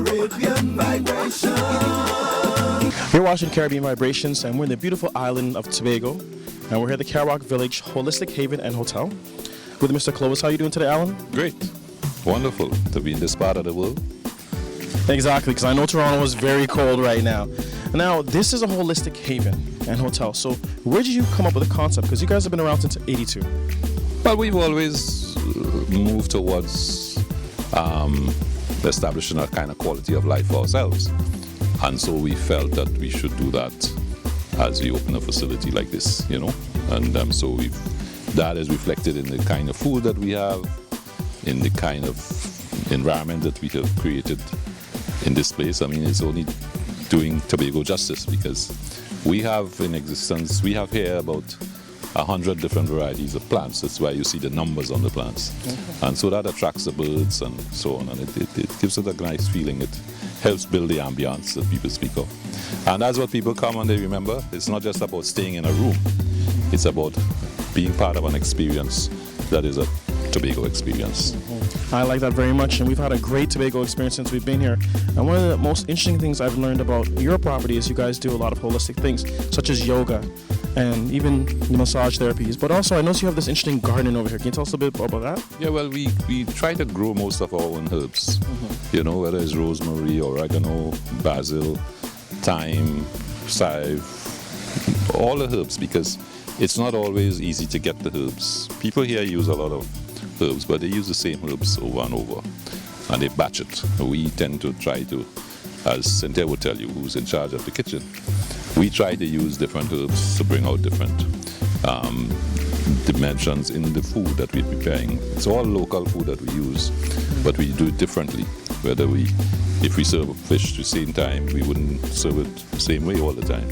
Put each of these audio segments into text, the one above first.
Caribbean Vibration. You're watching Caribbean Vibrations, and we're in the beautiful island of Tobago, and we're here at the Kariwak Village Holistic Haven and Hotel with Mr. Clovis. How are you doing today, Alan? Great. Wonderful to be in this part of the world. Exactly, because I know Toronto is very cold right now. Now, this is a holistic haven and hotel. So where did you come up with the concept? Because you guys have been around since '82. Well, we've always moved towards establishing a kind of quality of life for ourselves. And so we felt that we should do that as we open a facility like this, you know. And so that is reflected in the kind of food that we have, in the kind of environment that we have created in this place. I mean, it's only doing Tobago justice, because we have in existence, we have here about 100 different varieties of plants. That's why you see the numbers on the plants. Okay. And so that attracts the birds and so on, and it gives it a nice feeling. It helps build the ambience that people speak of. And that's what people come and they remember. It's not just about staying in a room. It's about being part of an experience that is a Tobago experience. I like that very much, and we've had a great Tobago experience since we've been here. And one of the most interesting things I've learned about your property is you guys do a lot of holistic things, such as yoga and even massage therapies. But also, I notice you have this interesting garden over here. Can you tell us a bit about that? Yeah, well, we try to grow most of our own herbs. You know, whether it's rosemary, oregano, basil, thyme, chive, all the herbs, because it's not always easy to get the herbs. People here use a lot of herbs, but they use the same herbs over and over, and they batch it. We tend to try to, as Cynthia would tell you, who's in charge of the kitchen, we try to use different herbs to bring out different dimensions in the food that we're preparing. It's all local food that we use, but we do it differently. If we serve a fish at the same time, we wouldn't serve it the same way all the time.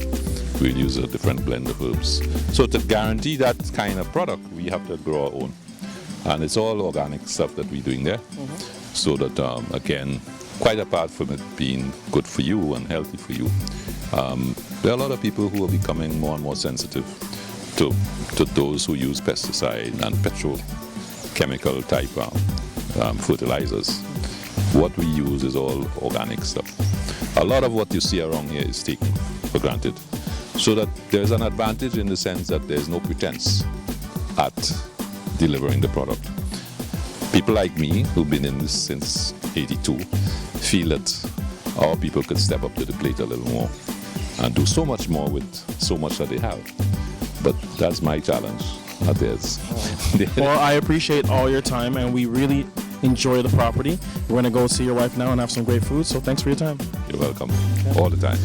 We'll use a different blend of herbs. So to guarantee that kind of product, we have to grow our own. And it's all organic stuff that we're doing there. So that, again, quite apart from it being good for you and healthy for you, there are a lot of people who are becoming more and more sensitive to those who use pesticide and petrochemical type fertilizers. What we use is all organic stuff. A lot of what you see around here is taken for granted. So that there's an advantage in the sense that there's no pretense at delivering the product. People like me, who've been in this since '82, feel that our people could step up to the plate a little more and do so much more with so much that they have. But that's my challenge, not theirs. Well, I appreciate all your time, and we really enjoy the property. We're going to go see your wife now and have some great food, so thanks for your time. You're welcome, all the time.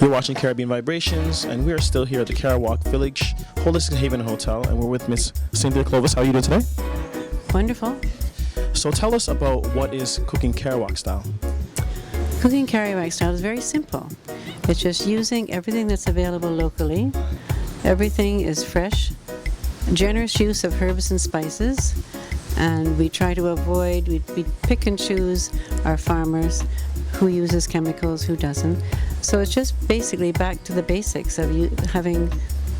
You're watching Caribbean Vibrations, and we are still here at the Kariwak Village Holistic Haven Hotel, and we're with Miss Cynthia Clovis. How are you doing today? Wonderful. So tell us about what is cooking Kariwak style. Cooking Kariwak style is very simple. It's just using everything that's available locally. Everything is fresh, generous use of herbs and spices, and we try to avoid, we pick and choose our farmers, who uses chemicals, who doesn't. So it's just basically back to the basics of you having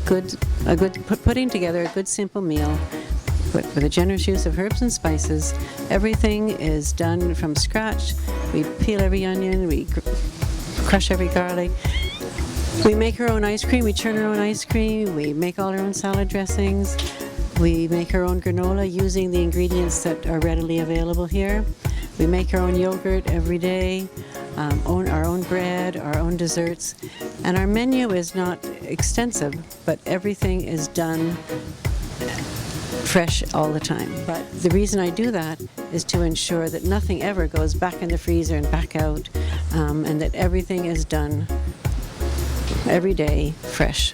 putting together a good simple meal with a generous use of herbs and spices. Everything is done from scratch. We peel every onion, we crush every garlic. We make our own ice cream, we churn our own ice cream, we make all our own salad dressings. We make our own granola using the ingredients that are readily available here. We make our own yogurt every day, own our own bread, our own desserts. And our menu is not extensive, but everything is done fresh all the time. But the reason I do that is to ensure that nothing ever goes back in the freezer and back out, and that everything is done every day fresh.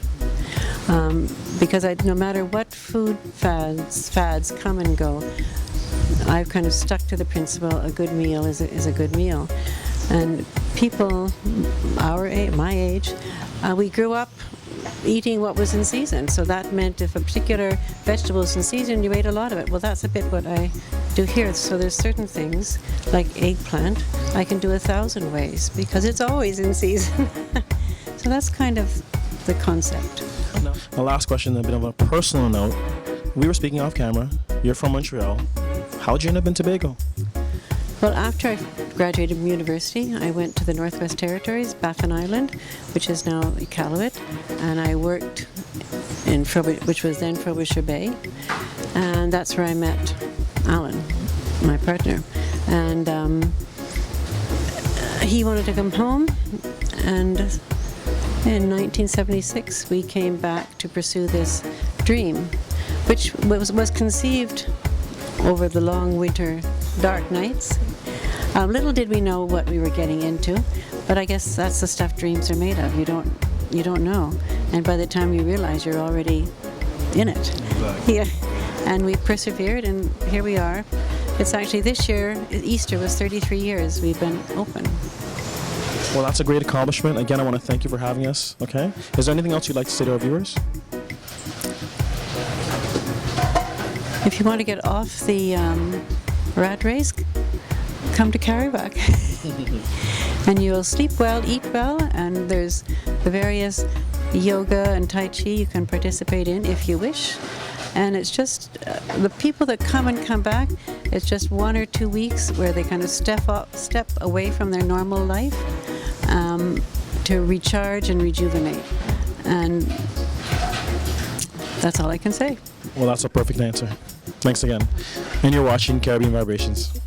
Because no matter what food fads come and go, I've kind of stuck to the principle a good meal is a good meal. And people my age, we grew up eating what was in season. So that meant if a particular vegetable is in season, you ate a lot of it. Well, that's a bit what I do here. So there's certain things, like eggplant, I can do 1,000 ways because it's always in season. So that's kind of the concept. My last question, a bit of a personal note. We were speaking off camera. You're from Montreal. How'd you end up in Tobago? Well, after graduated from university, I went to the Northwest Territories, Baffin Island, which is now Iqaluit, and I worked in which was then Frobisher Bay, and that's where I met Alan, my partner. And he wanted to come home, and in 1976 we came back to pursue this dream, which was conceived over the long winter dark nights. Little did we know what we were getting into, but I guess that's the stuff dreams are made of. You don't know, and by the time you realize, you're already in it. Exactly. Yeah, and we persevered, and here we are. It's actually this year, Easter was 33 years we've been open. Well, that's a great accomplishment. Again, I want to thank you for having us. Okay. Is there anything else you'd like to say to our viewers? If you want to get off the rat race, come to Kariwak. And you'll sleep well, eat well, and there's the various yoga and tai chi you can participate in if you wish. And it's just the people that come and come back, it's just 1 or 2 weeks where they kind of step away from their normal life to recharge and rejuvenate. And that's all I can say. Well, that's a perfect answer. Thanks again. And you're watching Caribbean Vibrations.